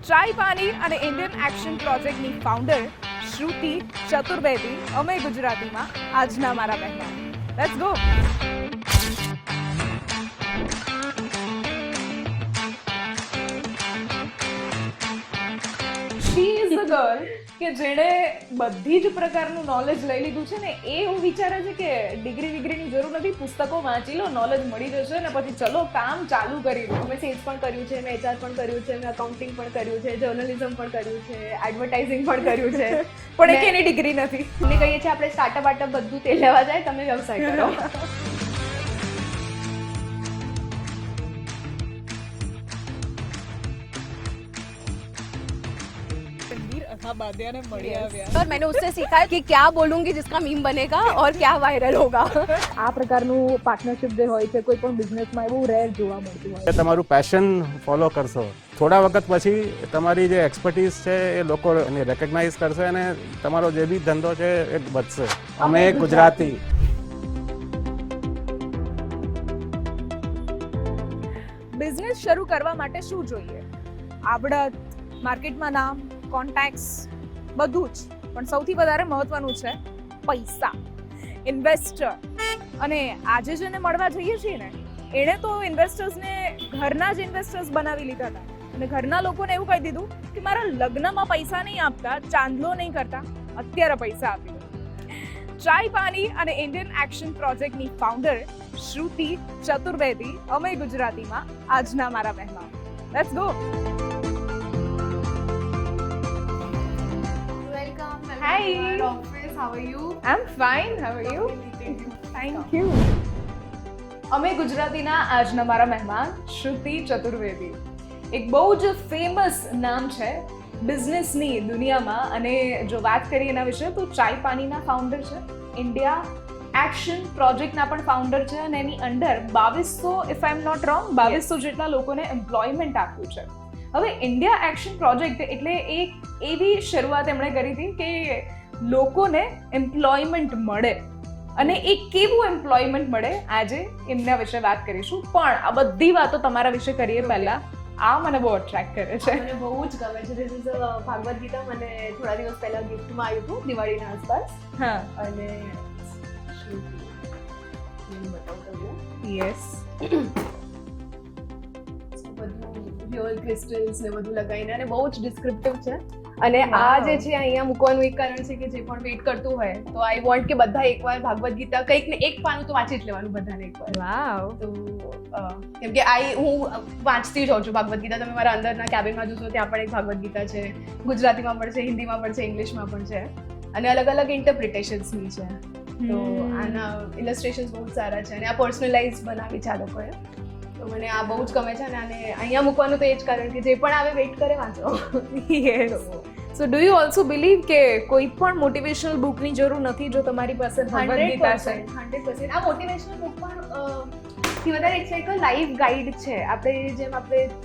Try પાની અને Indian action પ્રોજેક્ટની ફાઉન્ડર શ્રુતિ ચતુર્વેદી અમે ગુજરાતીમાં આજના મારા મહેમાન. Let's go. She is the girl કે જેણે બધી જ પ્રકારનું નોલેજ લઈ લીધું છે ને, એ એવું વિચારે છે કે ડિગ્રીની જરૂર નથી, પુસ્તકો વાંચી લો, નોલેજ મળી જશે ને પછી ચલો કામ ચાલુ કરી દો. મેં સેલ્સ પણ કર્યું છે, મેં HR પણ કર્યું છે, મેં અકાઉન્ટિંગ પણ કર્યું છે, જર્નલિઝમ પણ કર્યું છે, એડવર્ટાઇઝિંગ પણ કર્યું છે. પણ એક એની ડિગ્રી નથી. અમે કહીએ છીએ આપણે સ્ટાર્ટઅપ વાર્ટઅપ બધું તે લેવા જાય, તમે વ્યવસાય કરો. और मैंने उससे सीखा है कि क्या बोलूंगी जिसका मीम बनेगा और क्या वायरल होगा. આ પ્રકારનું પાર્ટનરશિપ જે હોય છે કોઈ પણ બિઝનેસમાં એવું રેર જોવા મળતું હોય. તમારું પેશન ફોલો કરશો, થોડા વખત પછી તમારી જે એક્સપર્ટીઝ છે એ લોકો એને રેકગ્નાઇઝ કરશે અને તમારો જે બી ધંધો છે એ વધશે. અમે ગુજરાતી. બિઝનેસ શરૂ કરવા માટે શું જોઈએ? આવડત, માર્કેટમાં નામ, કોન્ટેક્ટ્સ, બધું જ. પણ સૌથી વધારે મહત્વનું છે પૈસા, ઇન્વેસ્ટર. અને આજે જેને મળવા જઈએ છીએ ને, એણે તો ઇન્વેસ્ટર્સને ઘરના જ ઇન્વેસ્ટર્સ બનાવી લીધા હતા. અને ઘરના લોકોને એવું કહી દીધું કે મારા લગ્નમાં પૈસા નહીં આપતા, ચાંદલો નહીં કરતા, અત્યારે પૈસા આપી દો. ટ્રાય પાની અને ઇન્ડિયન એક્શન પ્રોજેક્ટની ફાઉન્ડર શ્રુતિ ચતુર્વેદી અમે ગુજરાતીમાં આજના મારા મહેમાન. Let's go. Hi. Office, how are you? I'm fine. How are you? Thank you. અમે ગુજરાતીના આજના મારા મહેમાન શ્રુતિ ચતુર્વેદી. એક બહુ જ ફેમસ નામ છે બિઝનેસની દુનિયામાં. અને જો વાત કરીએ એના વિશે તો ટ્રાય પાનીના ફાઉન્ડર છે, ઇન્ડિયા એક્શન પ્રોજેક્ટના પણ ફાઉન્ડર છે અને એની under 2200 if I am not wrong 2200 જેટલા લોકોને એમ્પ્લોયમેન્ટ આપ્યું છે. હવે ઇન્ડિયા એક્શન પ્રોજેક્ટ એટલે એક એવી શરૂઆત એમણે કરી હતી કે લોકોને એમ્પ્લોયમેન્ટ મળે. અને એ કેવું એમ્પ્લોયમેન્ટ મળે આજે એમના વિશે વાત કરીશું. પણ આ બધી વાતો તમારા વિશે કરીએ પહેલા, આ મને બહુ અટ્રેક્ટ કરે છે. મને બહુ જ ગમે છે. This is Bhagavad Gita. મને થોડા દિવસ પહેલા ગિફ્ટમાં આવ્યું હતું દિવાળીના આસપાસ. હા. અને યસ. રિયલ ક્રિસ્ટલ્સ ને બધું લગાવીને, અને બહુ જ ડિસ્ક્રિપ્ટિવ છે. અને આ જે છે અહીંયા મૂકવાનું એક કારણ છે કે જે પણ વેઇટ કરતું હોય તો આઈ વોન્ટ કે બધા એકવાર ભાગવત ગીતા કંઈક ને એક પાનું તો વાંચી જ લેવાનું બધાને એકવાર. વાવ. તો કેમ કે હું વાંચતી જ હોઉં છું ભાગવત ગીતા. તમે મારા અંદરના કેબિનમાં જોશો ત્યાં પણ એક ભાગવત ગીતા છે. ગુજરાતીમાં પણ છે, હિન્દીમાં પણ છે, ઇંગ્લિશમાં પણ છે. અને અલગ અલગ ઇન્ટરપ્રિટેશન્સની છે. તો આના ઇલસ્ટ્રેશન્સ બહુ જ સારા છે અને આ પર્સનલાઇઝ બનાવી છે આ લોકોએ. તો મને આ બહુ જ ગમે છે. અને અહીંયા મૂકવાનું તો એ જ કારણ કે જે પણ આવે વેઇટ કરે વાંચો. Yes. So do you also believe કે કોઈ પણ મોટિવેશનલ બુકની જરૂર નથી જો તમારી પાસે ભગવદ ગીતા છે? 100%. આ મોટિવેશનલ બુક પણ થી વધારે it's like a life guide છે. આપણે જેમ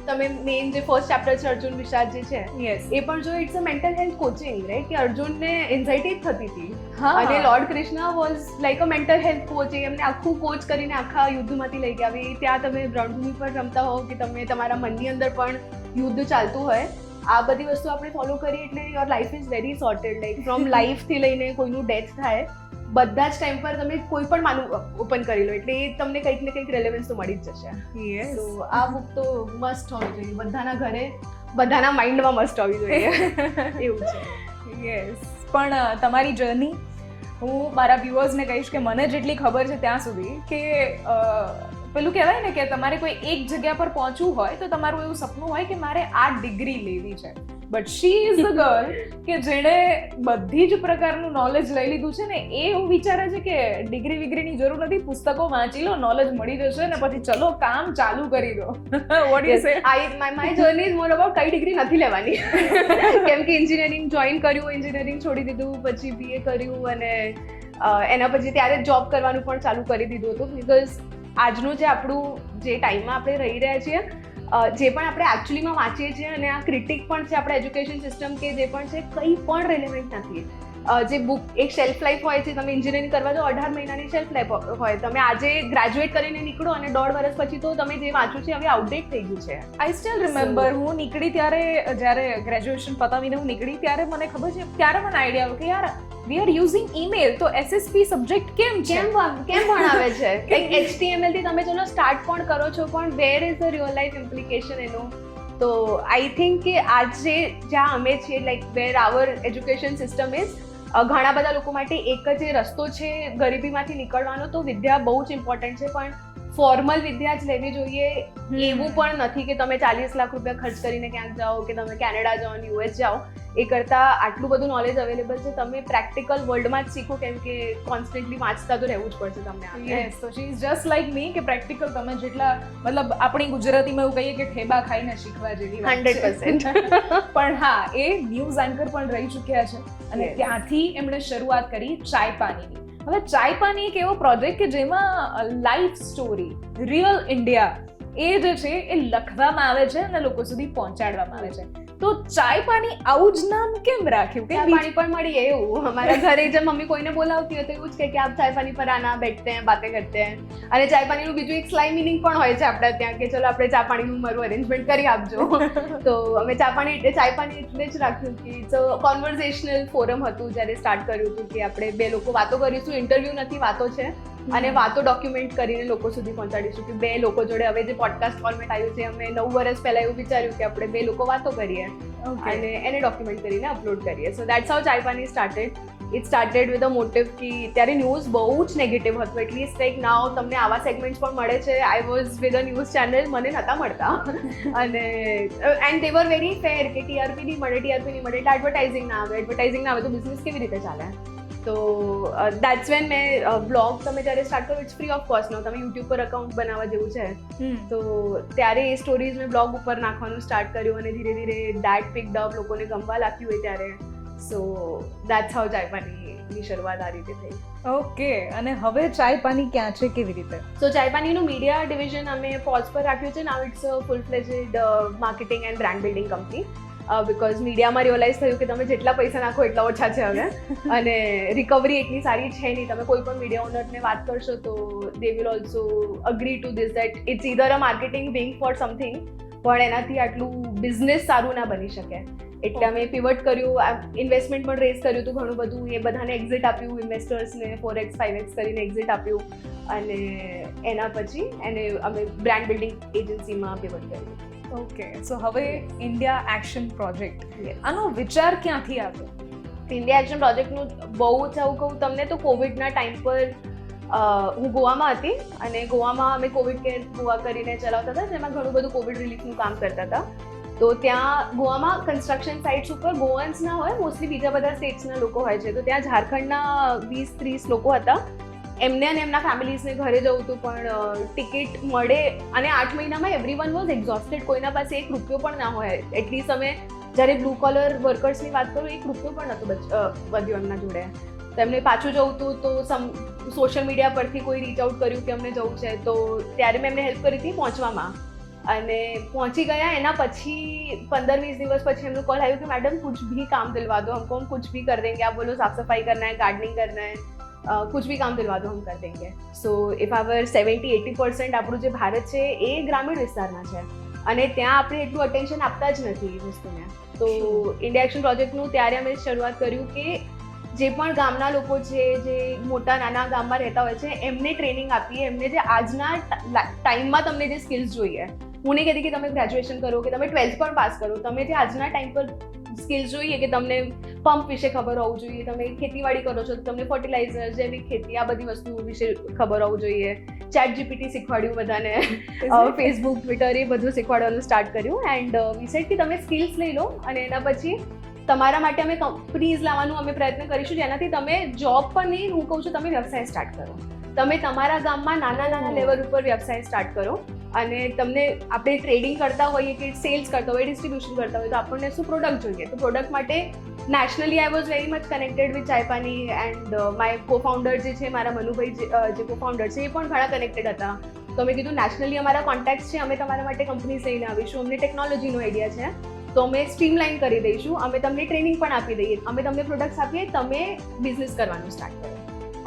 તમે મેઇન જે ફર્સ્ટ ચેપ્ટર છે અર્જુન વિષાદ જે છે, યસ, એ પણ જો it's a mental health coaching, right? કે અર્જુનને એન્ઝાઇટી જ થતી હતી. હા. અને lord Krishna was like a mental health coach. એમને આખું કોચ કરીને આખા યુદ્ધમાંથી લઈ ગયા. હવે ત્યાં તમે રણભૂમિ પર રમતા હો કે તમે તમારા મનની અંદર પણ યુદ્ધ ચાલતું હોય, આ બધી વસ્તુ આપણે ફોલો કરીએ એટલે your life is very sorted. Like from લાઈફથી લઈને કોઈનું ડેથ થાય, બધા જ ટાઈમ પર તમે કોઈ પણ માનું ઓપન કરી લો એટલે એ તમને કંઈક ને કંઈક રેલેવન્સ તો મળી જ જશે. યસ. તો આ બુક તો મસ્ટ હોવી જોઈએ, બધાના ઘરે, બધાના માઇન્ડમાં મસ્ટ હોવી જોઈએ. એવું છે. યસ. પણ તમારી જર્ની હું મારા વ્યુઅર્સને કહીશ કે મને જેટલી ખબર છે ત્યાં સુધી કે પેલું કહેવાય ને કે તમારે કોઈ એક જગ્યા પર પહોંચવું હોય તો તમારું એવું સપનું હોય કે મારે આ ડિગ્રી લેવી છે. But she is the girl કે જેણે બધી જ પ્રકારનું નોલેજ લઈ લીધું છે ને, એ એવું વિચારે છે કે ડિગ્રીની જરૂર નથી, પુસ્તકો વાંચી લો, નોલેજ મળી જશે ને પછી ચલો કામ ચાલુ કરી દો. What you say? My journey is more about કઈ ડિગ્રી નથી લેવાની. કેમ કે એન્જિનિયરિંગ જોઈન કર્યું, એન્જિનિયરિંગ છોડી દીધું, પછી BA કર્યું અને એના પછી ત્યારે જોબ કરવાનું પણ ચાલુ કરી દીધું હતું. બિકોઝ આજનું જે આપણું જે ટાઈમમાં આપણે રહી રહ્યા છીએ, જે પણ આપણે એકચ્યુઅલીમાં વાંચીએ છીએ અને આ ક્રિટિક પણ છે આપણા એજ્યુકેશન સિસ્ટમ કે જે પણ છે, કંઈ પણ રિલેવન્ટ નથી. જે બુક એક શેલ્ફ લાઈફ હોય છે, તમે એન્જિનિયરિંગ કરવા જાઓ 18 મહિનાની શેલ્ફ લાઈફ હોય, તમે આજે ગ્રેજ્યુએટ કરીને નીકળો અને 1.5 વર્ષ પછી તો તમે જે વાંચ્યું છે હવે આઉટડેટ થઈ ગયું છે. આઈ સ્ટીલ રિમેમ્બર હું નીકળી ત્યારે, જ્યારે ગ્રેજ્યુએશન પતાવીને હું નીકળી ત્યારે મને ખબર છે, ત્યારે મને આઈડિયા આવ્યો કે યાર વી આર યુઝિંગ ઈમેલ, તો SSP સબ્જેક્ટ કેમ ભણાવે છે? એક HTML થી તમે ચલો સ્ટાર્ટ પણ કરો છો, પણ where is the real life implication એનું? તો આઈ થિંક કે આજે જ્યાં અમે છીએ, like where our education system is, ઘણા બધા લોકો માટે એક જ રસ્તો છે ગરીબીમાંથી નીકળવાનો, તો વિદ્યા બહુ જ ઇમ્પોર્ટન્ટ છે, પણ ફોર્મલ વિદ્યા જ લેવી જોઈએ એવું પણ નથી કે તમે 40 લાખ રૂપિયા ખર્ચ કરીને ક્યાંક જાઓ, કે તમે કેનેડા જાઓ, US જાઓ. એ કરતાં આટલું બધું નોલેજ અવેલેબલ છે, તમે પ્રેક્ટિકલ વર્લ્ડમાં જ શીખો, કેમ કે કોન્સ્ટન્ટલી વાંચતા તો રહેવું જ પડશે તમને. યસ, તો she is just like me કે પ્રેક્ટિકલ તમે જેટલા, મતલબ આપણી ગુજરાતીમાં એવું કહીએ કે ઠેબા ખાઈને શીખવા જેવી વાત છે. 100%. પણ હા, એ ન્યૂઝ એન્કર પણ રહી ચૂક્યા છે અને Yes. ત્યાંથી એમણે શરૂઆત કરી ચાય પાણીની. હવે ચાય પાણી એક એવો પ્રોજેક્ટ કે જેમાં લાઈફ સ્ટોરી, રિયલ ઇન્ડિયા એ જે છે એ લખવામાં આવે છે અને લોકો સુધી પહોંચાડવામાં આવે છે. તો ચાય પાણી આવું જ નામ કેમ રાખ્યું? ચાય પાણી પણ મળીએ એવું. અમારા ઘરે જે મમ્મી કોઈને બોલાવતી હોય તો એવું જ કહે કે આપ ચાય પાણી પર આના બેઠતે हैं, બાतें करते हैं. અને ચાય પાણીનું બીજું એક સ્લાઈ મિનિંગ પણ હોય છે આપણે ત્યાં કે ચલો આપણે ચા પાણીનું મારું અરેન્જમેન્ટ કરી આપજો. તો અમે ચાય પાણી એટલે જ રાખ્યું કે ઇટ્સ અ કોન્વર્ઝેશનલ ફોરમ હતું જ્યારે સ્ટાર્ટ કર્યું હતું કે આપણે બે લોકો વાતો કરીશું, ઇન્ટરવ્યૂ નથી, વાતો છે, અને વાતો ડોક્યુમેન્ટ કરીને લોકો સુધી પહોંચાડીશું કે બે લોકો જોડે હવે જે પોડકાસ્ટ ફોર્મેટ આવ્યું છે, અમે 9 વર્ષ પહેલા એવું વિચાર્યું કે આપણે બે લોકો વાતો કરીએ અને એને ડોક્યુમેન્ટ કરીને અપલોડ કરીએ. સો દેટ્સ હાઉ ચાય પાણી started. It started with a motive કે ત્યારે ન્યૂઝ બહુ જ નેગેટિવ હતું, એટલીસ્ટ લાઈક નાવ તમને આવા સેગમેન્ટ્સ પણ મળે છે. I was with a news channel, મને નહોતા મળતા અને એન્ડ દે વર વેરી ફેર કે TRP નહીં મળે એટલે એડવર્ટાઇઝિંગ ના આવે તો બિઝનેસ કેવી રીતે ચાલે? તો દેટ્સ વેન મેં બ્લોગ તમે જ્યારે સ્ટાર્ટ કરો, ઇટ્સ ફ્રી ઓફ કોસ્ટ નો, તમે યુટ્યુબ પર અકાઉન્ટ બનાવવા જેવું છે. તો ત્યારે એ સ્ટોરીઝ મેં બ્લોગ ઉપર નાખવાનું સ્ટાર્ટ કર્યું અને ધીરે ધીરે દેટ પિકડ અપ, લોકોને ગમવા લાગ્યું હોય ત્યારે. સો દેટ્સ હાઉ ચાય પાણીની શરૂઆત આ રીતે થઈ. ઓકે, અને હવે ચાય પાણી ક્યાં છે, કેવી રીતે? સો ચાય પાણીનું મીડિયા ડિવિઝન અમે પોઝ પર રાખ્યું છે. Now it's a full fledged marketing and brand building company. Because મીડિયામાં રિયલાઇઝ થયું કે તમે જેટલા પૈસા નાખો એટલા ઓછા છે હવે, અને રિકવરી એટલી સારી છે નહીં. તમે કોઈ પણ મીડિયા ઓનરને વાત કરશો તો they will also agree to this that it's either a marketing wing for something, પણ એનાથી આટલું બિઝનેસ સારું ના બની શકે. એટલે અમે પિવટ કર્યું, ઇન્વેસ્ટમેન્ટ પણ રેઝ કર્યું હતું ઘણું બધું, એ બધાને એક્ઝિટ આપ્યું, ઇન્વેસ્ટર્સને 4x 5x કરીને એક્ઝિટ આપ્યું, અને એના પછી એને અમે બ્રાન્ડ બિલ્ડિંગ એજન્સીમાં પિવટ કર્યું. ઓકે, સો હવે ઇન્ડિયા એક્શન પ્રોજેક્ટ, આનો વિચાર ક્યાંથી આવ્યો? ઇન્ડિયા એક્શન પ્રોજેક્ટનું બહુ જ આવું કહું તમને તો કોવિડના ટાઈમ પર હું ગોવામાં હતી અને ગોવામાં અમે કોવિડ કેર ગોવા કરીને ચલાવતા હતા, જેમાં ઘણું બધું કોવિડ રિલીફનું કામ કરતા હતા. તો ત્યાં ગોવામાં કન્સ્ટ્રક્શન સાઇટ્સ ઉપર ગોવન્સ ના હોય, મોસ્ટલી બીજા બધા સ્ટેટ્સના લોકો હોય છે. તો ત્યાં ઝારખંડના 20-30 લોકો હતા. એમને અને એમના ફેમિલીઝને ઘરે જવું હતું, પણ ટિકિટ મળે અને 8 મહિનામાં એવરીવન વોઝ એક્ઝોસ્ટેડ. કોઈના પાસે એક રૂપિયો પણ ના હોય. એટલીસ્ટ અમે જ્યારે બ્લુ કોલર વર્કર્સની વાત કરું, એક રૂપિયો પણ નહોતું વધ્યું એમના જોડે. તો એમને પાછું જવું હતું, તો સોશિયલ મીડિયા પરથી કોઈ રીચ આઉટ કર્યું કે અમને જવું છે, તો ત્યારે મેં એમને હેલ્પ કરી હતી પહોંચવામાં, અને પહોંચી ગયા. એના પછી 15-20 દિવસ પછી એમનું કોલ આવ્યું કે મેડમ कुछ भी काम दिलवा दो हमको, हम कुछ भी कर देंगे. आप बोलो साफ सफाई करना है, गार्डनिंग करना है, कुछ भी काम दिलवा दो हम कर देंगे. સો ઇફ આવર 70-80% આપણું જે ભારત છે એ ગ્રામીણ વિસ્તારમાં છે, અને ત્યાં આપણે એટલું અટેન્શન આપતા જ નથી એ વસ્તુને. તો ઇન્ડિયા એક્શન પ્રોજેક્ટનું ત્યારે અમે શરૂઆત કર્યું કે જે પણ ગામના લોકો છે, જે મોટા નાના ગામમાં રહેતા હોય છે, એમને ટ્રેનિંગ આપીએ. એમને જે આજના ટાઈમમાં તમને જે સ્કિલ્સ જોઈએ, હું નહીં કહેતી કે તમે ગ્રેજ્યુએશન કરો કે તમે 12th પણ પાસ કરો, તમે જે આજના ટાઈમ પર સ્કિલ્સ જોઈએ કે તમને પંપ વિશે ખબર હોવું જોઈએ, તમે ખેતીવાડી કરો છો તો તમને ફર્ટિલાઇઝર, જૈવિક ખેતી, આ બધી વસ્તુઓ વિશે ખબર હોવું જોઈએ. ચેટ જીપીટી શીખવાડ્યું બધાને, ફેસબુક, ટ્વિટર એ બધું શીખવાડવાનું સ્ટાર્ટ કર્યું. એન્ડ વી સેડ કે તમે સ્કિલ્સ લઈ લો અને એના પછી તમારા માટે અમે કંપનીઝ લાવવાનું અમે પ્રયત્ન કરીશું, જેનાથી તમે જોબ પણ નહીં, હું કહું છું તમે વ્યવસાય સ્ટાર્ટ કરો. તમે તમારા ગામમાં નાના લેવલ ઉપર વ્યવસાય સ્ટાર્ટ કરો, અને તમને આપણે ટ્રેડિંગ કરતા હોઈએ કે સેલ્સ કરતા હોઈએ, ડિસ્ટ્રીબ્યુશન કરતા હોઈએ, તો આપણને શું પ્રોડક્ટ જોઈએ. તો પ્રોડક્ટ માટે nationally I was very much connected with ચાય પાણી, એન્ડ માય કો ફાઉન્ડર જે છે, મારા મનુભાઈ જે કો ફાઉન્ડર છે, એ પણ ઘણા કનેક્ટેડ હતા. તો અમે કીધું નેશનલી અમારા કોન્ટેક્ટ છે, અમે તમારા માટે કંપનીઝ લઈને આવીશું, અમને ટેકનોલોજીનો આઈડિયા છે, તો અમે સ્ટ્રીમલાઇન કરી દઈશું, અમે તમને ટ્રેનિંગ પણ આપી દઈએ, અમે તમને પ્રોડક્ટ્સ આપીએ, તમે બિઝનેસ કરવાનું સ્ટાર્ટ કરો.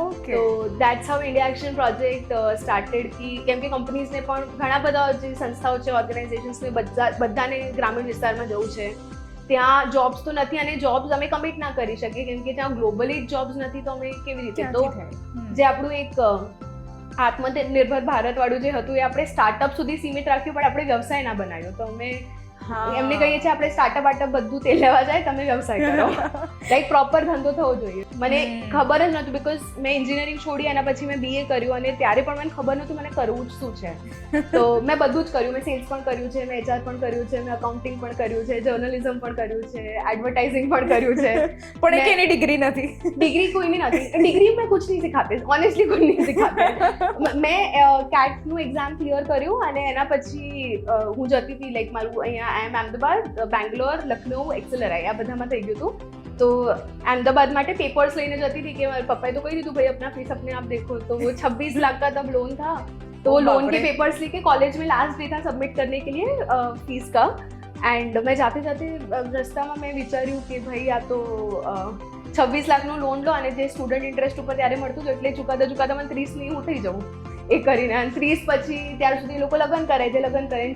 ઓકે તો that's how India action project started. કેમ કે કંપનીઝને પણ ઘણા બધા જે સંસ્થાઓ છે, ઓર્ગેનાઇઝેશન્સને બધાને ગ્રામીણ વિસ્તારમાં જવું છે, ત્યાં જોબ્સ તો નથી અને જોબ્સ અમે કમિટ ના કરી શકીએ કેમ કે ત્યાં ગ્લોબલી જોબ્સ નથી, તો અમે કેવી રીતે? તો જે આપણું એક આત્મનિર્ભર ભારત વાળું જે હતું એ આપણે સ્ટાર્ટઅપ સુધી સીમિત રાખ્યું, પણ આપણે વ્યવસાય ના બનાવ્યો. તો અમે એમને કહીએ છીએ આપણે સ્ટાર્ટઅપ વાટઅપ બધું તે લેવા જાય, તમે વ્યવસાય કરો. લાઈક પ્રોપર ધંધો થવો જોઈએ. મને ખબર જ નહોતું બીકોઝ મેં એન્જિનિયરિંગ છોડી એના પછી મેં BA કર્યું અને ત્યારે પણ મને ખબર નહોતું મને કરવું જ શું છે. તો મેં બધું જ કર્યું. મેં સેલ્સ પણ કર્યું છે, મેં HR પણ કર્યું છે, મેં અકાઉન્ટિંગ પણ કર્યું છે, જર્નલિઝમ પણ કર્યું છે, એડવર્ટાઇઝિંગ પણ કર્યું છે. પણ એની ડિગ્રી નથી. ડિગ્રી કોઈની નથી. ડિગ્રી મેં કુછ નહીં સિખાતે, ઓનેસ્ટલી કોઈ નહીં સિખાતે. મેં કેટનું એક્ઝામ ક્લિયર કર્યું અને એના પછી હું જતી હતી લાઈક મારું અહીંયા અમદાવાદ, બેંગ્લોર, લખનઉ, એક્સેલરાઈ આ બધામાં થઈ ગયું હતું. તો अहमदाबाद માટે પેપર્સ લઈને જતી थी कि मेरे पापा तो कही દીધું भाई अपना फीस अपने आप देखो. तो वो 26 लाख का तब लोन था, तो वो लोन के पेपर्स लेके कॉलेज में लास्ट डे था सबमिट करने के लिए फीस का. एंड मैं जाते जाते रસ્તામાં મેં વિચાર્યું કે ભાઈ આ તો 26 લાખનો લોન લો અને જે સ્ટુડન્ટ ઇન્ટરેસ્ટ ઉપર ત્યારે મળતું હતું એટલે ચુકાતા મને 30 હું થઈ જાઉં એ કરીને. અને 30 પછી ત્યાર સુધી લોકો લગ્ન કરે છે, લગ્ન કરે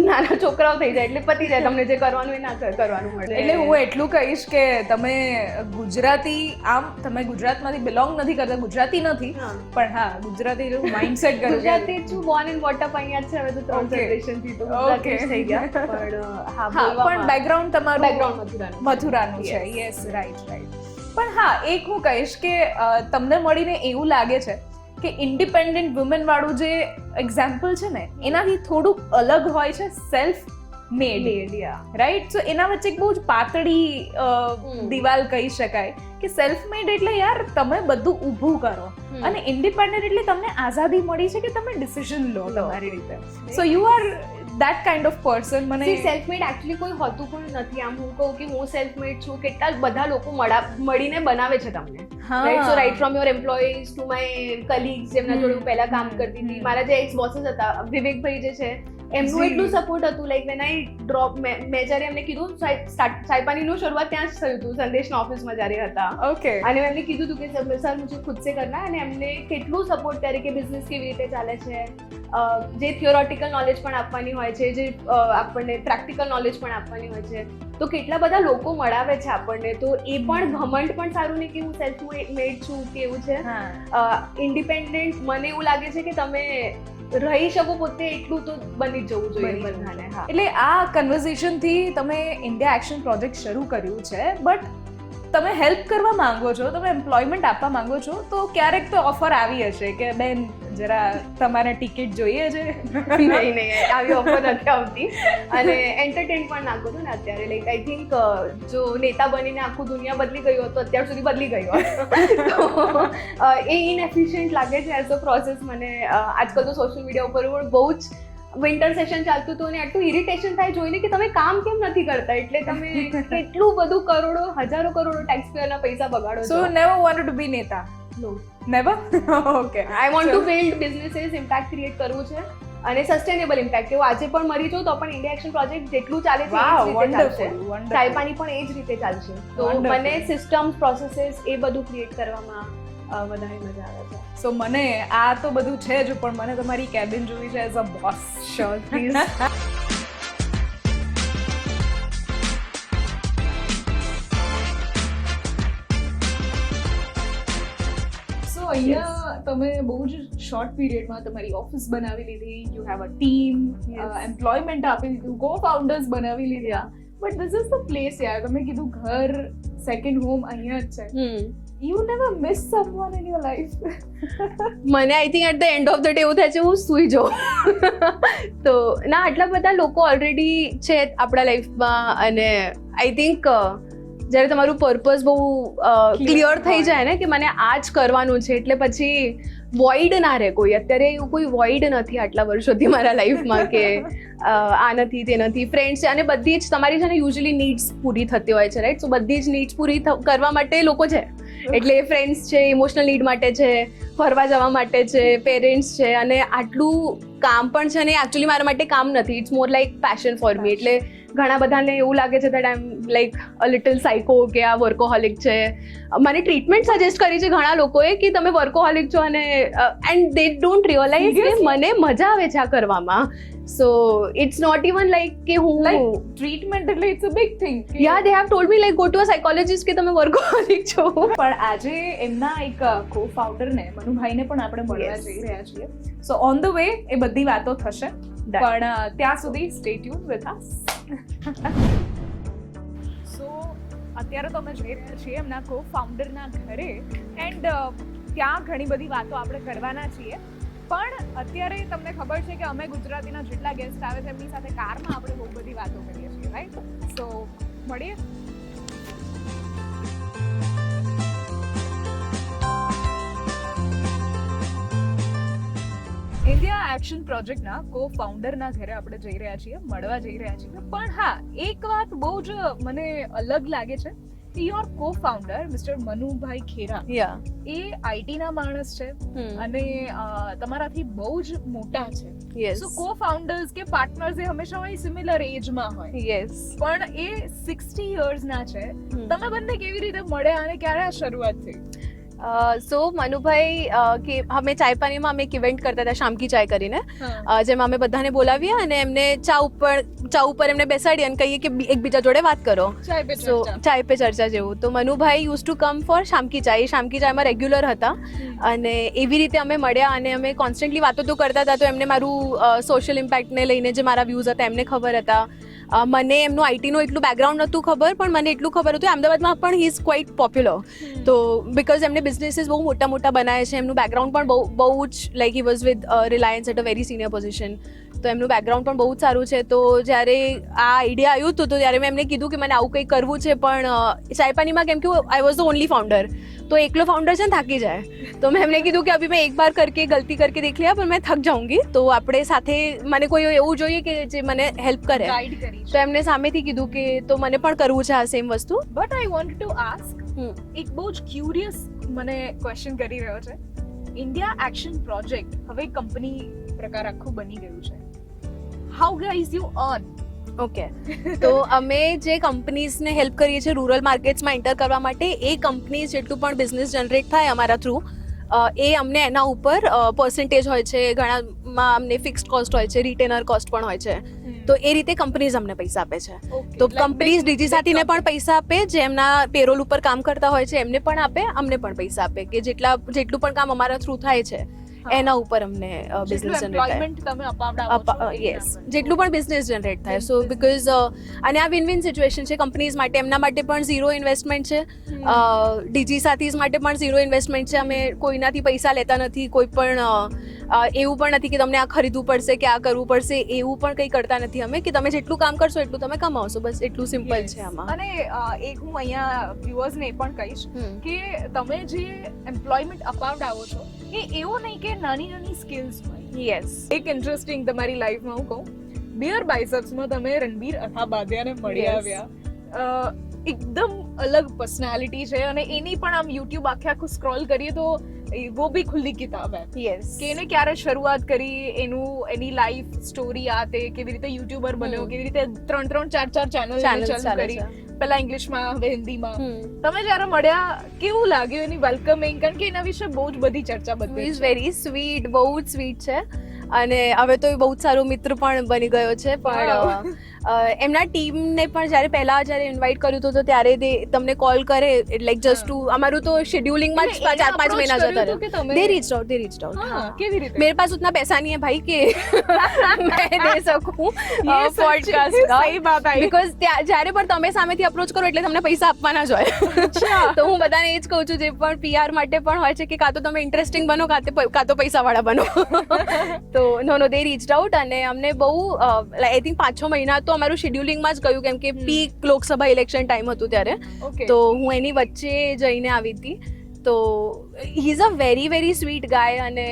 નાના છોકરાઓ થઈ જાય એટલે પતી જાય, તમને જે કરવાનું એ ના કરવાનું મળે. એટલે હું એટલું કહીશ કે તમે ગુજરાતી, આમ તમે ગુજરાતમાંથી બિલોંગ નથી કરતા, ગુજરાતી નથી, પણ હા ગુજરાતી માઇન્ડસેટ કરો. ગુજરાતી છું, બોર્ન એન્ડ વોટ અપ અહીંયા છે, હવે તો 3 જનરેશન થી તો ગુજરાતી જ થઈ ગયા. પણ હા પણ બેકગ્રાઉન્ડ તમારું બેકગ્રાઉન્ડ મથુરાનું છે. Yes, right. પણ હા એક હું કહીશ કે તમને મળીને એવું લાગે છે કે ઇન્ડિપેન્ડન્ટ વુમેન વાળું જે એક્ઝામ્પલ છે ને એનાથી થોડુંક અલગ હોય છે સેલ્ફ મેડ, રાઈટ? સો એના વચ્ચે એક બહુ જ પાતળી દિવાલ કહી શકાય કે સેલ્ફ મેડ એટલે યાર તમે બધું ઊભું કરો અને ઇન્ડિપેન્ડન્ટ એટલે તમને આઝાદી મળી છે કે તમે ડિસિઝન લો તમારી રીતે. So you are that kind of person. મને સેલ્ફ મેડ એકચ્યુઅલી કોઈ હોતું પણ નથી. આમ હું કહું કે હું સેલ્ફ મેડ છું, કેટલા બધા લોકો મળીને બનાવે છે તમને, right? So right from your employees to my colleagues જેમના જોડે હું પહેલા કામ કરતી હતી, મારા જે એક્સ બોસીસ હતા વિવેકભાઈ જે છે એમનું એટલું સપોર્ટ હતું. લાઈક વેન આઈ ડ્રોપ, મેં જ્યારે એમને કીધું સાઈપાનીનું શરૂઆત ત્યાં જ થયું હતું સંદેશના ઓફિસમાં જ્યારે હતા. ઓકે. અને એમને કીધું હતું કે સર મુझे खुद से करना, અને એમને કેટલું સપોર્ટ કરે કે બિઝનેસ કેવી રીતે ચાલે છે, જે થિયોરેટિકલ નોલેજ પણ આપવાની હોય છે, જે આપણને પ્રેક્ટિકલ નોલેજ પણ આપવાની હોય છે. તો કેટલા બધા લોકો મળાવે છે આપણને, તો એ પણ ઘમંડ પણ સારું નહીં કે હું સેલ્ફ મેડ છું કે એવું છે. ઇન્ડિપેન્ડન્ટ મને એવું લાગે છે કે તમે રહી શકો પોતે એટલું તો બની જવું જોઈએ બધાને. હા, એટલે આ કન્વર્ઝેશનથી તમે ઇન્ડિયા એક્શન પ્રોજેક્ટ શરૂ કર્યું છે, બટ તમે હેલ્પ કરવા માંગો છો, તમે એમ્પ્લોયમેન્ટ આપવા માંગો છો, તો ક્યારેક તો ઓફર આવી હશે કે બેન જરા તમારે ટિકિટ જોઈએ છે? નહીં આવી ઓફર નથી આવતી. અને એન્ટરટેન પણ ના કરું ને અત્યારે. લાઈક આઈ થિંક જો નેતા બનીને આખું દુનિયા બદલી ગયું હોત તો અત્યાર સુધી બદલી ગયું હોત. તો એ ઇનએફિશિયન્ટ લાગે છે એઝ અ પ્રોસેસ મને. આજકાલ તો સોશિયલ મીડિયા ઉપર પણ બહુ જ વિન્ટર સેશન ચાલતું હતું અને આટલું ઇરિટેશન થાય જોઈને કે તમે કામ કેમ નથી કરતા, એટલે તમે કેટલું બધું કરોડો હજારો કરોડો ટેક્સ પેયરના પૈસા બગાડો છો. So never wanted to be neta? No, never. Okay. I want to build businesses, impact create કરવું છે અને સસ્ટેનેબલ ઇમ્પેક્ટ. એવું આજે પણ મરી જાઉં તો પણ ઇન્ડિયા એક્શન પ્રોજેક્ટ જેટલું ચાલે છે એ જ રીતે ચાલશે, સાઈપાની પણ એ જ રીતે ચાલશે. તો મને સિસ્ટમ્સ, પ્રોસેસીસ એ બધું ક્રિએટ કરવામાં વધારે મજા આવે છે. સો મને આ તો બધું છે જ, પણ મને તમારી કેબિન જોવી છે as a boss. Sure, please. So અહીંયા તમે બહુ જ શોર્ટ પીરિયડમાં તમારી ઓફિસ બનાવી લીધી, you have a team, employment આપી દીધું, કો ફાઉન્ડર્સ બનાવી લીધા. But this is the place યાર, તમે કીધું ઘર સેકન્ડ હોમ અહીંયા જ છે. You never miss someone in your life? મને I think at the end of the day એવું થાય છે હું સૂઈ જાઉં. તો ના, આટલા બધા લોકો ઓલરેડી છે આપણા લાઈફમાં અને આઈ થિંક જ્યારે તમારું પર્પઝ બહુ ક્લિયર થઈ જાય ને કે મને આ જ કરવાનું છે, એટલે પછી વોઇડ ના રહે કોઈ. અત્યારે એવું કોઈ વોઇડ નથી આટલા વર્ષોથી મારા લાઈફમાં કે આ નથી તે નથી. ફ્રેન્ડ્સ છે અને બધી જ તમારી છે ને યુઝ્યુઅલી નીડ્સ પૂરી થતી હોય છે, રાઈટ? સો બધી જ નીડ્સ પૂરી કરવા માટે લોકો છે. એટલે ફ્રેન્ડ્સ છે, ઇમોશનલ નીડ માટે છે, ફરવા જવા માટે છે, પેરેન્ટ્સ છે, અને આટલું કામ પણ છે. અને એકચ્યુઅલી મારા માટે કામ નથી, it's more like passion for me. એટલે ઘણા બધાને એવું લાગે છે that I am like a little psycho કે આ વર્કોહોલિક છે. મને ટ્રીટમેન્ટ સજેસ્ટ કરી છે ઘણા લોકોએ કે તમે વર્કોહોલિક છો અને એન્ડ દે ડોન્ટ રિયલાઇઝ કે મને મજા આવે છે આ કરવામાં. So it's not even like કે હું ટ્રીટમેન્ટ એટલે it's a big thing. Yeah they have told me like go to a psychologist કે તમે વર્કોહોલિક છો. પણ આજે એમના એક કો ફાઉન્ડરને મનુભાઈને પણ આપણે મળવા Yes. જઈ રહ્યા છીએ. સો ઓન ધ વે એ બધી વાતો થશે, પણ ત્યાં સુધી સ્ટે ટ્યુન વિથ અસ. સો અત્યારે તો અમે જઈ રહ્યા છીએ એમના કો ફાઉન્ડરના ઘરે, એન્ડ ત્યાં ઘણી બધી વાતો આપણે કરવાના છીએ. પણ અત્યારે તમને ખબર છે કે અમે ગુજરાતીના જેટલા ગેસ્ટ આવે છે એમની સાથે કારમાં આપણે બહુ બધી વાતો કરીએ છીએ, રાઈટ? સો મળીએ. ઇન્ડિયા એક્શન પ્રોજેક્ટના કો ફાઉન્ડરના ઘરે આપણે જઈ રહ્યા છીએ, મળવા જઈ રહ્યા છીએ. પણ હા, એક વાત બહુ જ મને અલગ લાગે છે કે your co founder mister Manubhai Khera yeah એ આઈટીના માણસ છે અને તમારાથી બહુ જ મોટા છે. યસ સો કો ફાઉન્ડર્સ કે પાર્ટનર્સ એ હંમેશા હોય સિમિલર એજમાં હોય, યસ પણ એ 60 યર્સના છે. તમે બંને કેવી રીતે મળ્યા અને ક્યારે આ શરૂઆત થઈ? સો મનુભાઈ કે અમે ચાય પાણીમાં અમે એક ઇવેન્ટ કરતા હતા શામકી ચાય કરીને, જેમાં અમે બધાને બોલાવીએ અને એમને ચા ઉપર એમને બેસાડી અને કહીએ કે એકબીજા જોડે વાત કરો. ચાય પે સો ચર્ચા. ચાય પે ચર્ચા જેવું. તો Manubhai used to come for શામકી ચાય. શામકી ચાયમાં રેગ્યુલર હતા અને એવી રીતે અમે મળ્યા અને અમે કોન્સ્ટન્ટલી વાતો તો કરતા હતા. તો એમને મારું સોશિયલ ઇમ્પેક્ટને લઈને જે મારા વ્યૂઝ હતા એમને ખબર હતા. મને એમનું આઈટીનું એટલું બેકગ્રાઉન્ડ નહોતું ખબર, પણ મને એટલું ખબર હતું અમદાવાદમાં પણ હી ઇઝ ક્વાઇટ પોપ્યુલર. તો બિકોઝ એમને બિઝનેસીસ બહુ મોટા મોટા બનાવે છે, એમનું બેકગ્રાઉન્ડ પણ બહુ જ like he was with Reliance at a very senior position. તો એમનું બેકગ્રાઉન્ડ પણ બહુ જ સારું છે. તો જ્યારે આ આઈડિયા આવ્યું હતું તો ત્યારે મેં એમને કીધું કે મને આવું કંઈ કરવું છે, પણ ચાયપાનીમાં કેમ કે I was the only founder, તો એકલો ફાઉન્ડર છે ને થાકી જાય. તો મેં એમને કીધું કે અભી મેં એક બાર કરકે ગલતી કરકે દેખ लिया पर मैं थक जाऊंगी, તો આપણે સાથે મને કોઈ એવું જોઈએ કે જે મને હેલ્પ કરે. ગાઈડ કરી. તો એમને સામેથી કીધું કે તો મને પણ કરવું છે આ સેમ વસ્તુ. But I want to ask એક બહુ જ ક્યુરિયસ મને ક્વેશ્ચન કરી રહ્યો છે. ઇન્ડિયા એક્શન પ્રોજેક્ટ હવે કંપની પ્રકાર આખું બની ગયું છે. How guys you earn? Okay, તો અમે જે કંપનીઝને હેલ્પ કરીએ છીએ રૂરલ માર્કેટ્સમાં એન્ટર કરવા માટે, એ કંપનીઝ જેટલું પણ બિઝનેસ જનરેટ થાય અમારા થ્રુ, એ અમને એના ઉપર પર્સન્ટેજ હોય છે, ઘણામાં અમને ફિક્સ્ડ કોસ્ટ હોય છે, રિટેનર કોસ્ટ પણ હોય છે. તો એ રીતે કંપનીઝ અમને પૈસા આપે છે. તો કંપનીઝ ડીજી સાથીને પણ પૈસા આપે, જે એમના પેરોલ ઉપર કામ કરતા હોય છે એમને પણ આપે, અમને પણ પૈસા આપે, કે જેટલું પણ કામ અમારા થ્રુ થાય છે એના ઉપર અમને બિઝનેસ જનરેટ થાય. યસ, જેટલું પણ બિઝનેસ જનરેટ થાય. સો બિકોઝ અને આ વિન વિન સિચ્યુએશન છે કંપનીઝ માટે. એમના માટે પણ ઝીરો ઇન્વેસ્ટમેન્ટ છે, ડીજી સાથીઝ માટે પણ ઝીરો ઇન્વેસ્ટમેન્ટ છે. અમે કોઈનાથી પૈસા લેતા નથી, કોઈ પણ એવું પણ નથી કે તમને આ ખરીદવું પડશે કે આ કરવું પડશે, એવું પણ કંઈ કરતા નથી અમે, કે તમે જેટલું કામ કરશો એટલું તમે કમાવશો, બસ એટલું સિમ્પલ છે આમાં. અને એક હું અહીંયા વ્યુઅર્સને એ પણ કહીશ કે તમે જે એમ્પ્લોયમેન્ટ અપાવડાવો છો એ એવું નહીં કે નાની નાની સ્કિલ્સ હોય. યસ, એક ઇન્ટરેસ્ટિંગ તમારી લાઈફમાં હું કહું, બિયર બાયસેપ્સમાં તમે રણબીર અથાબાદિયાને મળી Yes. આવ્યા. એકદમ અલગ પર્સનાલિટી છે અને એની પણ આમ યુટ્યુબ આખું સ્ક્રોલ કરીએ તો वो भी खुली किताब है યસ, કે એને ક્યારે શરૂઆત કરી, એની લાઈફ સ્ટોરી આ તે, કેવી રીતે યુટ્યુબર બન્યો, કેવી રીતે 3-4 ચેનલ ચાલુ કરી, પહેલા ઇંગ્લિશમાં હવે હિન્દીમાં. તમે જ્યારે મળ્યા કેવું લાગ્યું એની વેલકમિંગ? કારણ કે એના વિશે બહુ જ બધી ચર્ચા બધી ઇઝ વેરી સ્વીટ, બહુ જ સ્વીટ છે અને હવે તો એ બહુ જ સારો મિત્ર પણ બની ગયો છે. પણ એમના ટીમને પણ જ્યારે ઇન્વાઇટ કર્યું હતું તો ત્યારે તમને કોલ કરે, લાઈક જસ્ટ ટુ, અમારું તો શેડ્યુલિંગમાં જ 4-5 મહિના જતા રહ્યા. દે રીચ્ડ આઉટ. હા, કેવી રીતે? मेरे पास उतना पैसा नहीं है भाई कि मैं दे सकूं पॉडकास्ट का. સહી બાત આઈ. બીકોઝ જ્યારે પણ તમે સામેથી અપ્રોચ કરો એટલે તમને પૈસા આપવાના જ હોય. તો હું બધાને એ જ કહું છું, જે પણ PR માટે પણ હોય છે, કે કાં તો તમે ઇન્ટરેસ્ટિંગ બનો કાં તો પૈસાવાળા બનો. તો નો દે રીચ્ડ આઉટ અને અમને બહુ આઈ થિંક 5-6 મહિના તો અમારું શેડ્યુલિંગમાં જ ગયું, કેમ કે પીક લોકસભા ઇલેક્શન ટાઈમ હતું ત્યારે. Okay. તો હું એની વચ્ચે જઈને આવી હતી. તો he is a very very sweet guy અને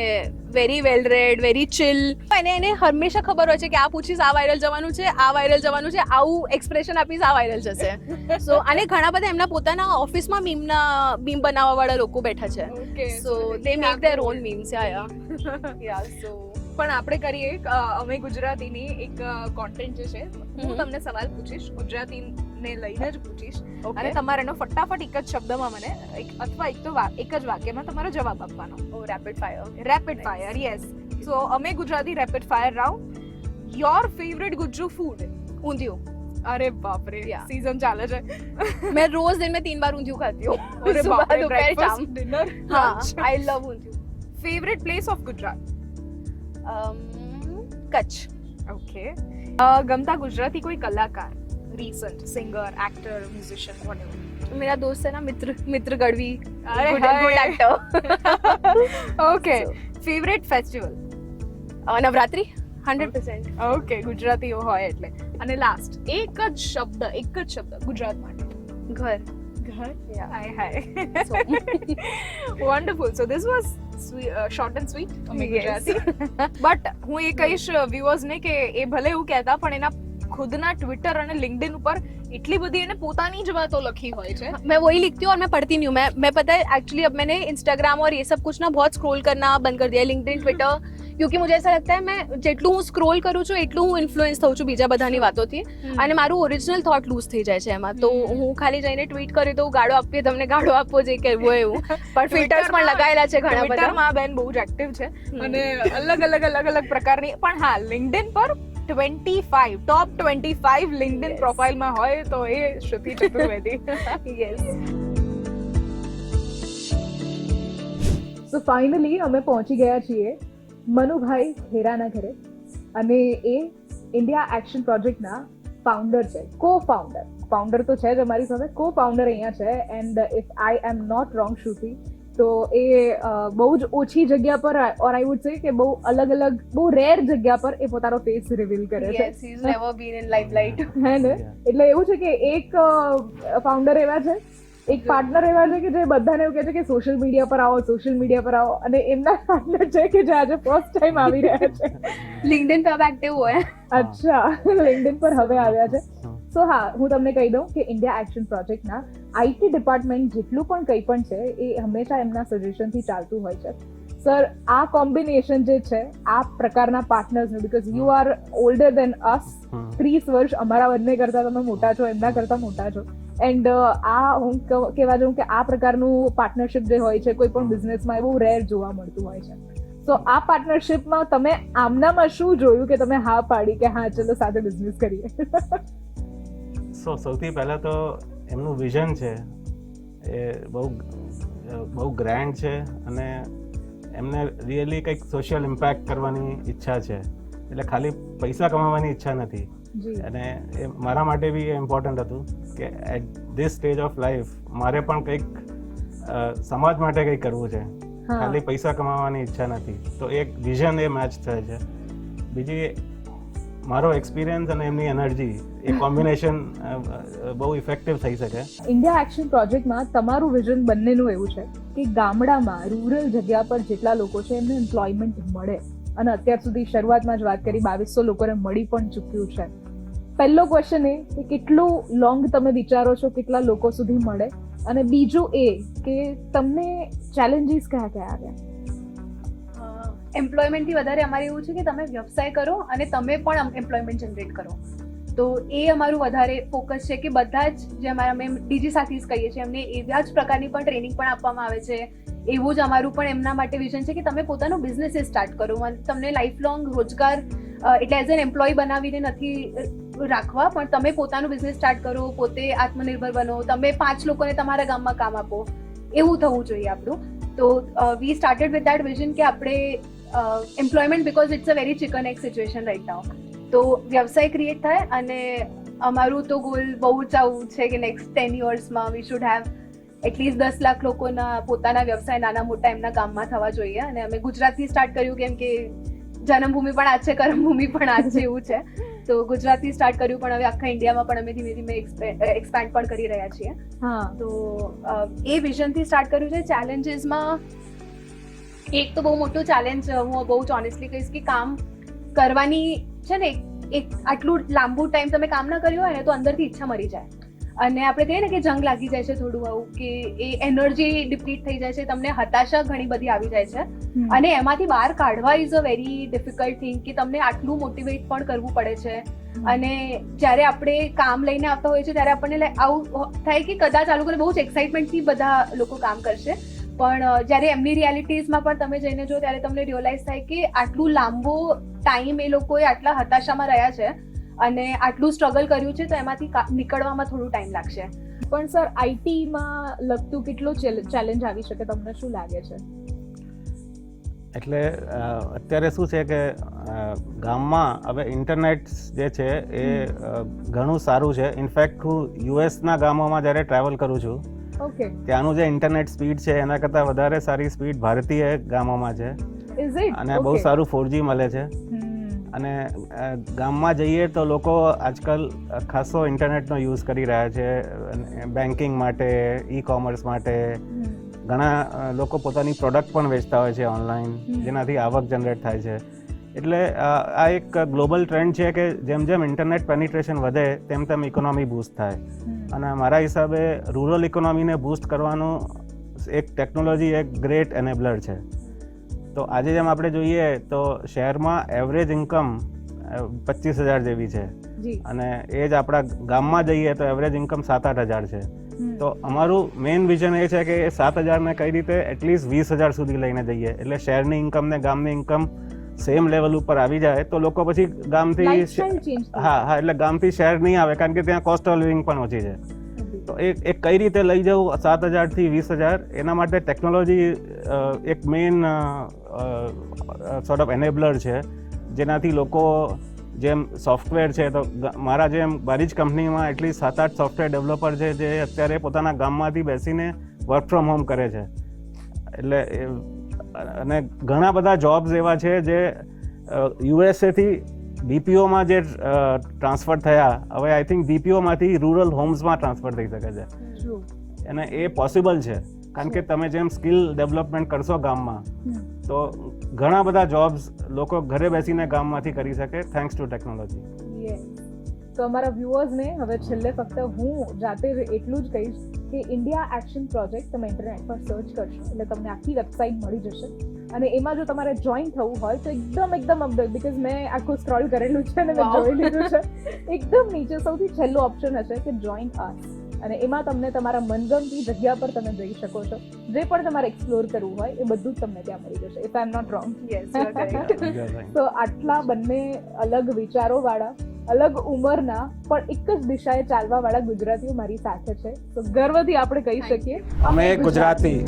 very well read, very chill. એને હંમેશા ખબર હોય છે કે આ પૂછીશ આ વાયરલ જવાનું છે, આ વાયરલ જવાનું છે, આવું એક્સપ્રેશન આપીશ આ વાયરલ જશે. સો અને ઘણા બધા એમના પોતાના ઓફિસમાં મીમ બનાવવા વાળા લોકો બેઠા છે. Okay, so so they make yeah, there cool. On memes. Yeah so પણ આપણે કરીએ અમે ગુજરાતીની એક કોન્ટેન્ટ જે છે હું તમને સવાલ પૂછીશ, ગુજરાતીને લઈને જ પૂછીશ અને તમારે એનો ફટાફટ એક જ શબ્દમાં મને અથવા એક જ વાક્યમાં તમારો જવાબ આપવાનો. Rapid fire, yes. સો અમે Gujarati rapid fire round. Your favourite Gujju food? Undhiyu. અરે બાપ રે, सीजन चाले છે. मैं रोज दिन में 3 बार ऊंधिયું खाती हूँ. अरे सुबह, बाप रे, दोपहर, शाम. breakfast, dinner, हाँ, lunch. I love undhiyu. Favourite place of Gujarat? Kutch. Okay. गमता गुजराती कोई कलाकार, recent singer, actor, musician, whatever? मेरा दोस्त है ना मित्र गढ़वी. अरे good actor. Okay. Favourite festival? Navratri 100%. Okay, ગુજરાતીઓ હોય એટલે. અને લાસ્ટ એક જ શબ્દ ગુજરાત માટે. घर. ઘર. Yeah. Hi hi. Wonderful. So this was short and sweet અમે ગુજરાતી. બટ હું એ કહીશ વ્યુઅર્સ ને કે એ ભલે એવું કહેતા પણ એના ખુદના ટ્વિટર અને लिंक्डइन ઉપર इतनी बड़ी ने पोतानी ज बातों लखी हुई है. मैं वही लिखती हूँ और मैं पढ़ती नहीं हूँ. मैं पता है एक्चुअली अब मैंने इंस्टाग्राम और ये सब कुछ ना बहुत स्क्रॉल करना बंद कर दिया है, लिंक्डइन, ट्विटर, क्योंकि मुझे ऐसा लगता है मैं જેટલું હું સ્ક્રોલ કરું છું એટલું હું ઇન્ફ્લુઅન્સ થઉં છું બીજા બધાની વાતોથી અને મારું ઓરિજિનલ થોટ લૂઝ થઈ જાય છે એમાં. તો હું ખાલી જઈને ટ્વીટ કરી દઉં ગાળો આપીએ તમને ગાળો આપવો જે કહેવું હોય એવું. પણ ફિલ્ટર્સ પણ લગાવેલા છે ઘણા બધા. ટ્વિટરમાં બેન બહુ જ એક્ટિવ છે અને અલગ પ્રકારની. પણ હા, LinkedIn પર 25 ટોપ 25 LinkedIn પ્રોફાઇલમાં હોય તો એ Shruti Chaturvedi. Yes. So finally અમે પહોંચી ગયા છીએ મનુભાઈ ખેરાના ઘરે અને એ ઇન્ડિયા એક્શન પ્રોજેક્ટના ફાઉન્ડર છે, ફાઉન્ડર તો છે જ અમારી સાથે, કો-ફાઉન્ડર અહીંયા છે. And if I am not wrong Shruti તો એ બહુ જ ઓછી જગ્યા પર ઓર આઈ વુડ સે કે બહુ અલગ બહુ રેર જગ્યા પર એ પોતાનો ફેસ રિવીલ કરે છે. Yes, he is never bin in limelight. હે ને? એટલે એવું છે કે એક ફાઉન્ડર એવા છે, એક પાર્ટનર એવા છે કે જે બધાને એવું કહે છે કે સોશિયલ મીડિયા પર આવો અને એમના પાર્ટનર છે કે જે આજે ફર્સ્ટ ટાઈમ આવી રહ્યા છે. लिंक्डइन पे अब एक्टिव हुए हैं. અચ્છા, LinkedIn પર હવે આવ્યા છે. સો હા, હું તમને કહી દઉં કે ઇન્ડિયા એક્શન પ્રોજેક્ટના IT ડિપાર્ટમેન્ટ જેટલું પણ કંઈ પણ છે એ હંમેશા એમના સજેશનથી ચાલતું હોય છે. સર, આ કોમ્બિનેશન જે છે આ પ્રકારના પાર્ટનર્સનું, બીકોઝ યુ આર ઓલ્ડર દેન અસ, 30 વર્ષ અમારા બંને કરતા તમે મોટા છો, એમના કરતા મોટા છો. એન્ડ આ હું કહેવા જાઉં કે આ પ્રકારનું પાર્ટનરશિપ જે હોય છે કોઈ પણ બિઝનેસમાં એ બહુ રેર જોવા મળતું હોય છે. તો આ પાર્ટનરશિપમાં તમે આમનામાં શું જોયું કે તમે હા પાડી કે હા ચલો સાથે બિઝનેસ કરીએ? સૌથી પહેલાં તો એમનું વિઝન છે એ બહુ ગ્રેન્ડ છે અને એમને રિયલી કંઈક સોશિયલ ઇમ્પેક્ટ કરવાની ઈચ્છા છે. એટલે ખાલી પૈસા કમાવાની ઈચ્છા નથી. અને એ મારા માટે બી ઇમ્પોર્ટન્ટ હતું કે at this stage of life મારે પણ કંઈક સમાજ માટે કંઈક કરવું છે, ખાલી પૈસા કમાવાની ઈચ્છા નથી. તો એક વિઝન એ મેચ થાય છે. બીજી મારો એક્સપિરિયન્સ અને એમની એનર્જી એ કોમ્બિનેશન બહુ ઇફેક્ટિવ થઈ શકે. ઇન્ડિયા એક્શન પ્રોજેક્ટમાં તમારું વિઝન બંનેનું એવું છે કે ગામડામાં રૂરલ જગ્યા પર જેટલા લોકો છે એમને એમ્પ્લોયમેન્ટ મળે અને અત્યાર સુધી શરૂઆતમાં જ વાત કરી 2200 લોકોને મળી પણ ચૂક્યું છે. પહેલો ક્વેશ્ચન એ કે કેટલું લોંગ તમે વિચારો છો કેટલા લોકો સુધી મળે, અને બીજું એ કે તમને ચેલેન્જીસ કયા આવ્યા? એમ્પ્લોયમેન્ટથી વધારે અમારે એવું છે કે તમે વ્યવસાય કરો અને તમે પણ એમ્પ્લોયમેન્ટ જનરેટ કરો. તો એ અમારું વધારે ફોકસ છે કે બધા જ જે અમારા અમે ડીજી સાથીસ કહીએ છીએ એમને એવા જ પ્રકારની પણ ટ્રેનિંગ પણ આપવામાં આવે છે. એવું જ અમારું પણ એમના માટે વિઝન છે કે તમે પોતાનો બિઝનેસ સ્ટાર્ટ કરો. તમને લાઈફ લોંગ રોજગાર એટલે એઝ એન એમ્પ્લોય બનાવીને નથી રાખવા, પણ તમે પોતાનું બિઝનેસ સ્ટાર્ટ કરો, પોતે આત્મનિર્ભર બનો, તમે 5 લોકોને તમારા ગામમાં કામ આપો, એવું થવું જોઈએ આપણું. તો we started with that vision કે આપણે employment, because it's a very chicken egg situation right now. તો વ્યવસાય ક્રિએટ થાય અને અમારું તો ગોલ બહુ જ આવું છે કે નેક્સ્ટ 10 યર્સમાં we should have at least 10 lakh લોકોના પોતાના વ્યવસાય નાના મોટા એમના ગામમાં થવા જોઈએ. અને અમે ગુજરાતથી સ્ટાર્ટ કર્યું કેમ કે જન્મભૂમિ પણ આ છે, કર્મભૂમિ પણ આ છે, એવું છે. તો ગુજરાતથી સ્ટાર્ટ કર્યું પણ હવે આખા ઇન્ડિયામાં પણ અમે ધીમે ધીમે એક્સપેન્ડ પણ કરી રહ્યા છીએ. તો એ વિઝનથી સ્ટાર્ટ કર્યું છે. ચેલેન્જીસમાં એક તો બહુ મોટું ચેલેન્જ હું બહુ જ ઓનેસ્ટલી કહીશ કે કામ કરવાની છે ને, એક આટલું લાંબુ ટાઈમ તમે કામ ના કર્યું હોય ને તો અંદરથી ઈચ્છા મરી જાય. અને આપણે કહીએ ને કે જંગ લાગી જાય છે થોડું આવું કે એ એનર્જી ડિપ્લીટ થઈ જાય છે, તમને હતાશા ઘણી બધી આવી જાય છે અને એમાંથી બહાર કાઢવા is a very difficult thing કે તમને આટલું મોટિવેટ પણ કરવું પડે છે. અને જ્યારે આપણે કામ લઈને આવતા હોઈએ છીએ ત્યારે આપણને આવું થાય કે કદાચ આ લોકોને બહુ જ એક્સાઇટમેન્ટથી બધા લોકો કામ કરશે, પણ જ્યારે એમની રિયાલિટીઝમાં પણ તમે જઈને જો ત્યારે તમને રિયલાઇઝ થાય કે આટલું લાંબો ટાઈમ એ લોકોએ આટલા હતાશામાં રહ્યા છે અને આટલું સ્ટ્રગલ કર્યું છે, તો એમાંથી નીકળવામાં થોડું ટાઈમ લાગશે. પણ સર આઈટીમાં લગતું કેટલો ચેલેન્જ આવી શકે, તમને શું લાગે છે? એટલે અત્યારે શું છે કે ગામમાં હવે ઇન્ટરનેટ જે છે એ ઘણું સારું છે. ઇનફેક્ટ હું યુએસના ગામોમાં જ્યારે ટ્રાવેલ કરું છું, ઓકે, ત્યાંનું જે ઇન્ટરનેટ સ્પીડ છે એના કરતાં વધારે સારી સ્પીડ ભારતીય ગામોમાં છે ઇઝ ઇટ? અને બહુ સારું 4G મળે છે. અને ગામમાં જઈએ તો લોકો આજકાલ ખાસો ઇન્ટરનેટનો યુઝ કરી રહ્યા છે, બેન્કિંગ માટે, ઈ કોમર્સ માટે. ઘણા લોકો પોતાની પ્રોડક્ટ પણ વેચતા હોય છે ઓનલાઈન, જેનાથી આવક જનરેટ થાય છે. એટલે આ એક ગ્લોબલ ટ્રેન્ડ છે કે જેમ જેમ ઇન્ટરનેટ પેનિટ્રેશન વધે તેમ તેમ ઇકોનોમી બૂસ્ટ થાય. અને મારા હિસાબે રૂરલ ઇકોનોમીને બૂસ્ટ કરવાનું એક ટેકનોલોજી એક ગ્રેટ એનેબલર છે. તો આજે જેમ આપણે જોઈએ તો શહેરમાં એવરેજ ઇન્કમ 25,000 જેવી છે અને એ જ આપણા ગામમાં જઈએ તો એવરેજ ઇન્કમ 7-8 હજાર છે. તો અમારું મેઇન વિઝન એ છે કે એ 7,000ને કઈ રીતે એટલીસ્ટ 20,000 સુધી લઈને જઈએ, એટલે શહેરની ઇન્કમ ને ગામની ઇન્કમ સેમ લેવલ ઉપર આવી જાય તો લોકો પછી ગામથી એટલે ગામથી શહેર નહીં આવે, કારણ કે ત્યાં કોસ્ટ ઓફ લિવિંગ પણ ઓછી છે. તો એ કઈ રીતે લઈ જવું 7,000 થી 20,000, એના માટે ટેકનોલોજી એક મેઇન સોર્ટ ઓફ એનેબલર છે, જેનાથી લોકો જેમ સોફ્ટવેર છે તો મારી જ કંપનીમાં એટલી 7-8 સોફ્ટવેર ડેવલપર છે જે અત્યારે પોતાના ગામમાંથી બેસીને વર્ક ફ્રોમ હોમ કરે છે. એટલે અને ઘણા બધા જોબ્સ એવા છે જે યુએસએથી બીપીઓમાં જે ટ્રાન્સફર થયા, હવે આઈ થિંક બીપીઓમાંથી રૂરલ હોમ્સમાં ટ્રાન્સફર થઈ શકે છે. અને એ પોસિબલ છે કારણ કે તમે જેમ સ્કિલ ડેવલપમેન્ટ કરશો ગામમાં તો ઘણા બધા જોબ્સ લોકો ઘરે બેસીને ગામમાંથી કરી શકે થેન્ક્સ ટુ ટેકનોલોજી. તો અમારા વ્યુઅર્સને હવે છેલ્લે ફક્ત હું જાતે એટલું જ કહીશ કે ઇન્ડિયા એક્શન પ્રોજેક્ટ તમે ઇન્ટરનેટ પર સર્ચ કરશો એટલે તમને આખી વેબસાઇટ મળી જશે. અને એમાં જો તમારે જોઈન થવું હોય તો એકદમ બીકોઝ મેં આખું સ્ક્રોલ કરેલું છે અને મેં જોઈ લીધું છે, એકદમ નીચે સૌથી છેલ્લું ઓપ્શન હશે કે જોઈન અસ, અને એમાં તમને તમારા મનગમતી જગ્યા પર તમે જઈ શકો છો. જે પણ તમારે એક્સપ્લોર કરવું હોય એ બધું જ તમને ત્યાં મળી જશે, if I am not wrong. Yes. તો આટલા બંને અલગ વિચારોવાળા, અલગ ઉંમરના પણ એક જ દિશાએ ચાલવાવાળા ગુજરાતીઓ મારી સાથે છે, તો ગર્વથી આપણે કહી શકીએ અમે ગુજરાતી.